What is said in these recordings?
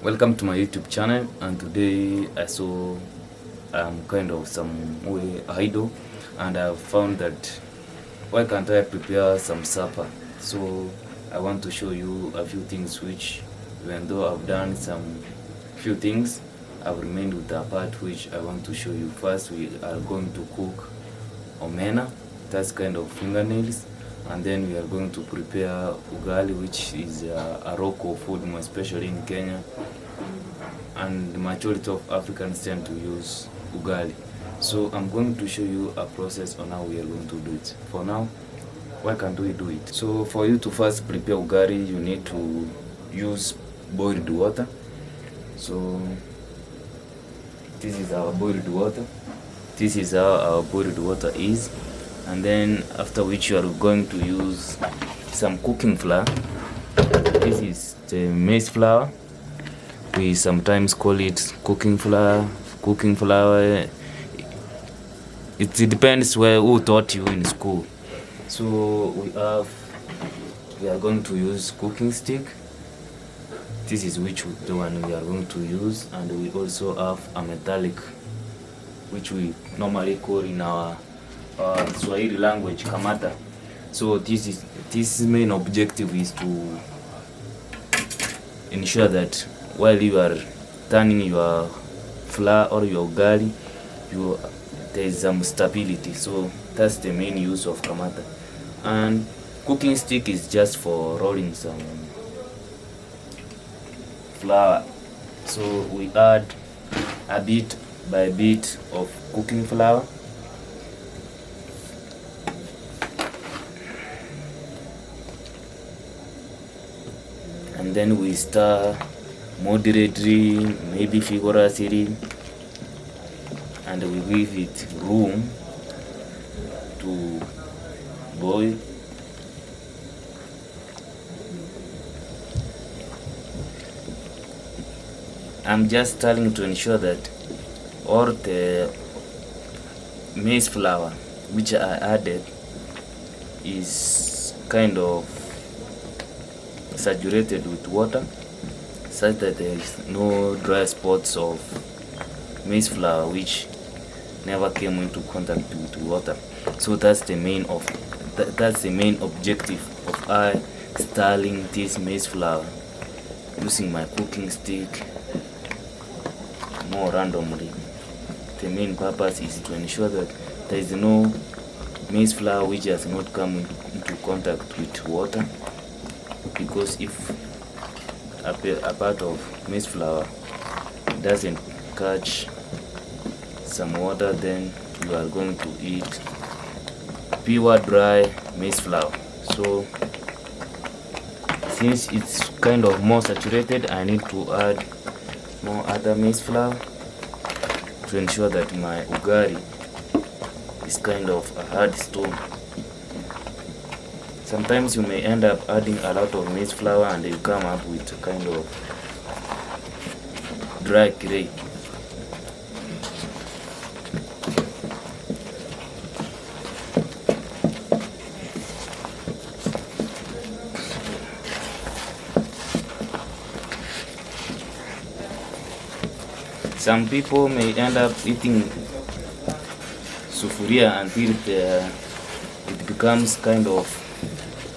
Welcome to my YouTube channel, and today I saw kind of some way idle, and I found that why can't I prepare some supper. So I want to show you a few things which, even though I've done some few things, I've remained with the part which I want to show you. First, we are going to cook Omena, that's kind of fingernails, and then we are going to prepare Ugali, which is a local food, more especially in Kenya, and the majority of Africans tend to use Ugali. So I'm going to show you a process on how we are going to do it. For now, why can't we do it? So for you to first prepare Ugali, you need to use boiled water. So this is our boiled water. This is how our boiled water is. And then after which you are going to use some cooking flour. This is the maize flour. We sometimes call it cooking flour. It depends who taught you in school. So we are going to use cooking stick. This is the one we are going to use, and we also have a metallic, which we normally call in our Swahili language kamata. So this main objective is to ensure that while you are turning your flour or your ugali, there is some stability. So that's the main use of kamata. And cooking stick is just for rolling some flour. So we add a bit by bit of cooking flour. And then we stir moderately, maybe vigorously, and we give it room to boil. I'm just stirring to ensure that all the maize flour which I added is kind of saturated with water, such that there is no dry spots of maize flour which never came into contact with water. So that's the main objective of I stirring this maize flour using my cooking stick more randomly. The main purpose is to ensure that there is no maize flour which has not come into contact with water, because if a part of maize flour doesn't catch some water, then you are going to eat pure dry maize flour. So since it's kind of more saturated, I need to add more other maize flour to ensure that my ugali is kind of a hard stone. Sometimes you may end up adding a lot of maize flour and you come up with a kind of dry clay. Some people may end up eating sufuria until it becomes kind of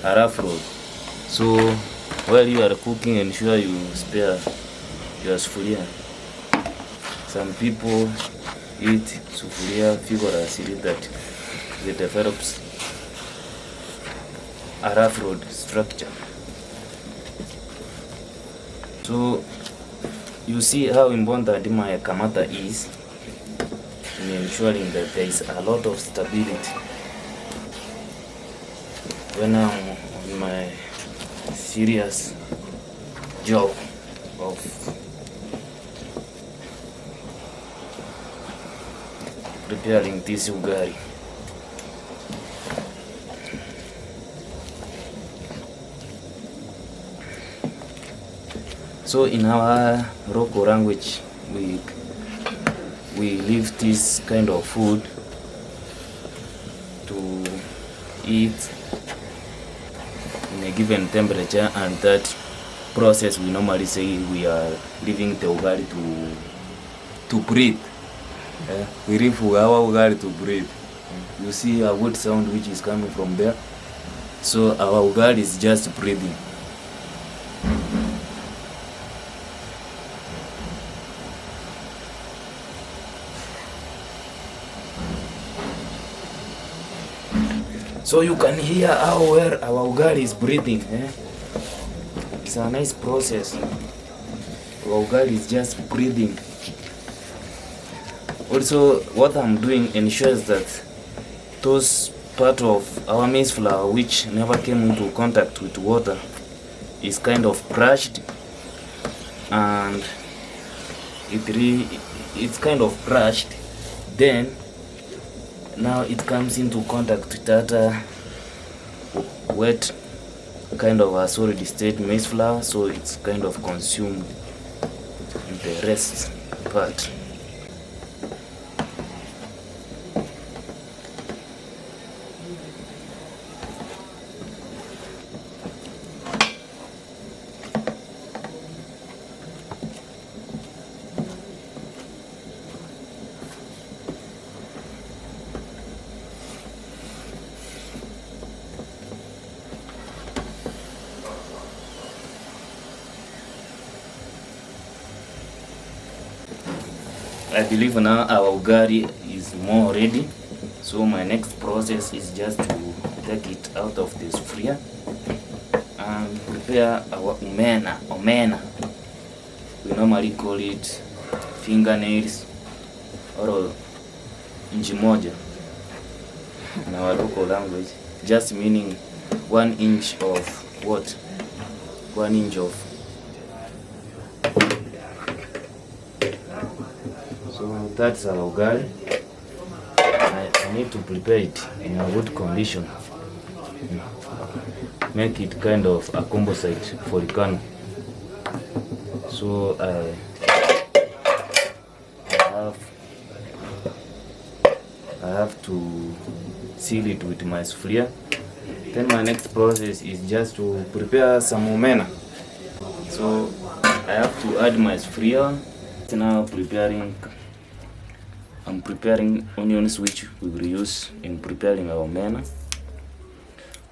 a rough road. So while you are cooking, ensure you spare your sufuria. Some people eat sufuria vigorously, that it develops a rough road structure. So you see how important my kamata is in ensuring that there is a lot of stability when I'm on my serious job of preparing this ugali. So in our local language, we leave this kind of food to eat in a given temperature, and that process we normally say we are leaving the ugali to breathe. We leave our ugali to breathe. You see a wood sound which is coming from there. So our ugali is just breathing. So you can hear how well our ugali is breathing. It's a nice process. Our ugali is just breathing. Also, what I'm doing ensures that those part of our maize flour which never came into contact with water is kind of crushed, and it's kind of crushed. Then now it comes into contact with that wet kind of a solid state maize flour, so it's kind of consumed in the rest part. I believe now our ugali is more ready, so my next process is just to take it out of the sufuria and prepare our omena. We normally call it fingernails or inchi moja in our local language, just meaning 1 inch of what? 1 inch of. So that's our ugali. I need to prepare it in a good condition. Make it kind of a composite for the can. So I have to seal it with my sufuria. Then my next process is just to prepare some omena. So I have to add my sufuria. Now I'm preparing onions which we will use in preparing our omena.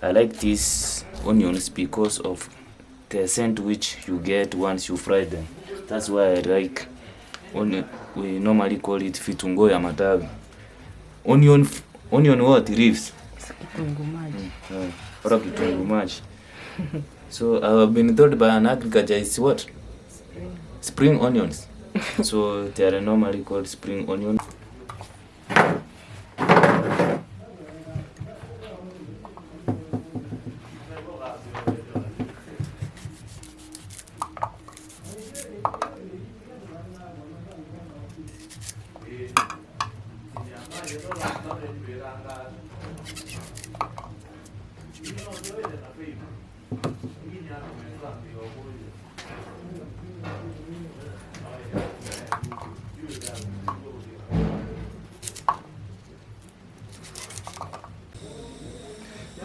I like these onions because of the scent which you get once you fry them. That's why I like onion. We normally call it fitungo ya matawi. Onion what? Leaves? Or kitungu maji. So I have been told by an agriculture is what? Spring onions. So they are normally called spring onions.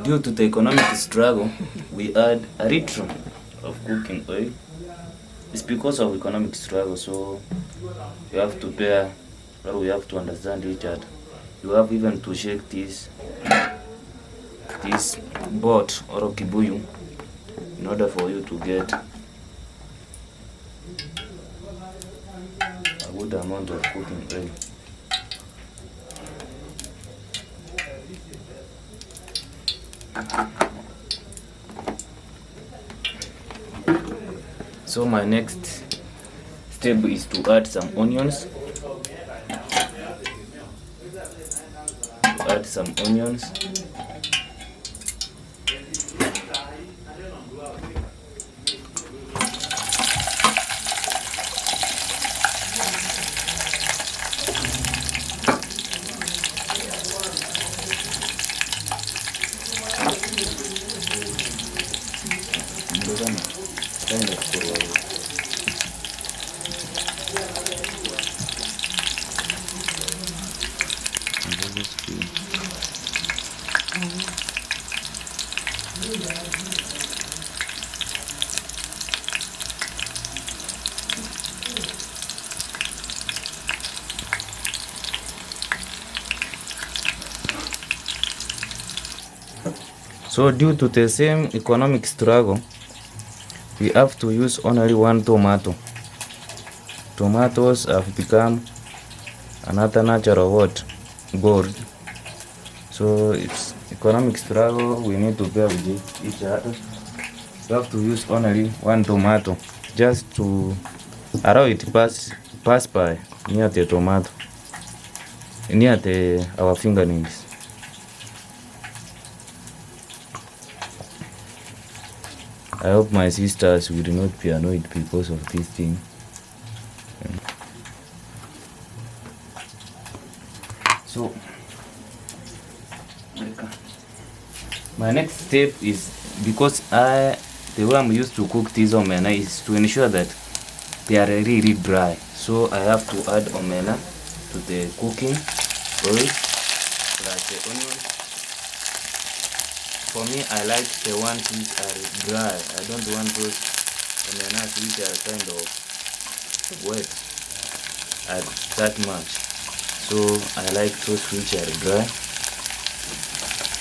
Due to the economic struggle, we add a little of cooking oil. It's because of economic struggle, so you have to bear, or we have to understand each other. You have even to shake this pot or kibuyu in order for you to get a good amount of cooking oil. So my next step is to add some onions. Add some onions. So due to the same economic struggle, we have to use only one tomato. Tomatoes have become another natural what? Gold. So it's economic struggle, we need to bear with each other. You have to use only one tomato just to allow it pass by near the tomato, near our fingernails. I hope my sisters will not be annoyed because of this thing. So my next step is, because the way I'm used to cook this omena is to ensure that they are really dry. So I have to add omena to the cooking oil plus the onion. For me, I like the ones which are dry. I don't want those omenas which are kind of wet that much. So I like those which are dry.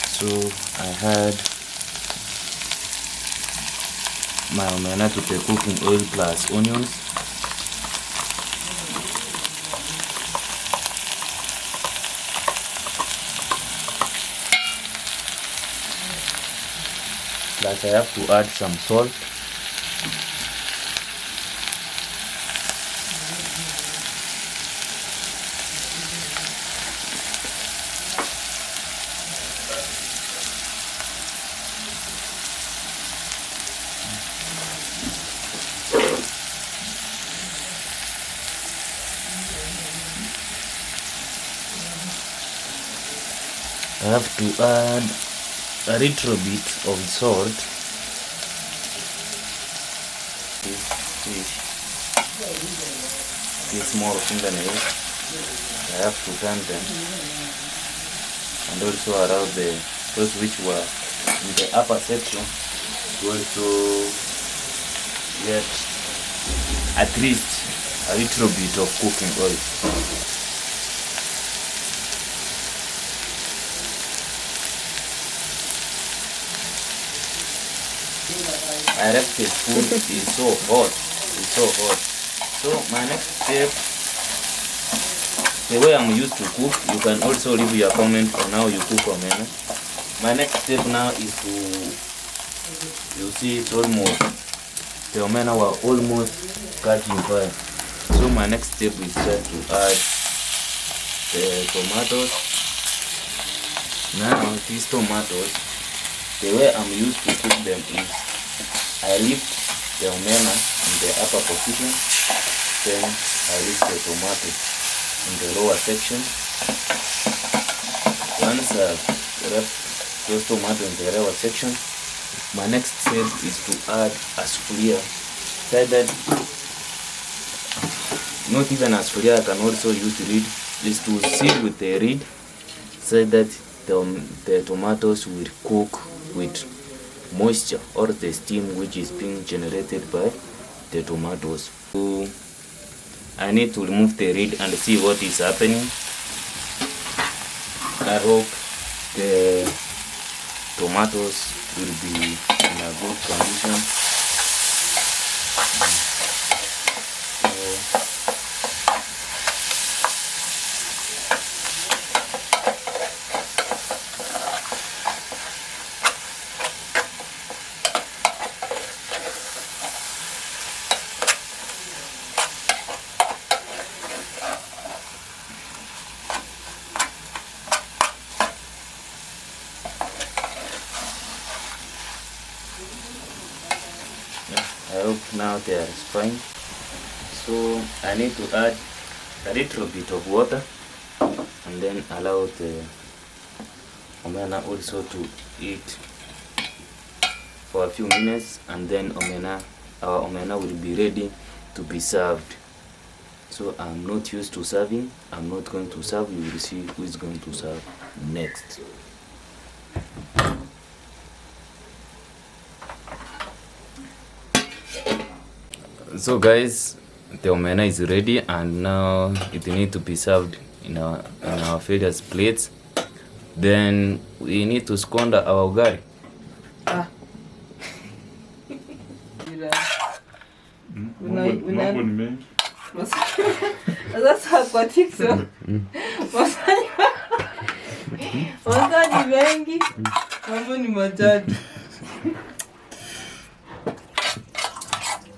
So I had my omena to the cooking oil plus onions. Plus I have to add some salt. I have to add a little bit of salt. This fish, these small fingernails, I have to turn them, and also allow those which were in the upper section to also get at least a little bit of cooking oil. I left the food is so hot. It's so hot. So my next step, the way I'm used to cook, you can also leave your comment on how you cook omena. My next step now is to, you see it's almost, the omena were almost catching fire. So my next step is just to add the tomatoes. Now these tomatoes, the way I'm used to cook them is, I lift the omena in the upper position, then I lift the tomato in the lower section. Once I've left those tomatoes in the lower section, my next step is to add a sufuria. So that, not even a sufuria, I can also use the lid, is to seal with the lid so that the tomatoes will cook with moisture or the steam which is being generated by the tomatoes. So I need to remove the lid and see what is happening. I hope the tomatoes will be in a good condition. I hope now they are fine. So I need to add a little bit of water and then allow the omena also to eat for a few minutes, and then our omena will be ready to be served. So I'm not used to serving. I'm not going to serve. You will see who is going to serve next. So guys, the omena is ready, and now it needs to be served in our various plates. Then we need to sconder our ugali. Mambo ni mengi. Sasa kwa TikTok. Masani mengi. Mambo ni matatu.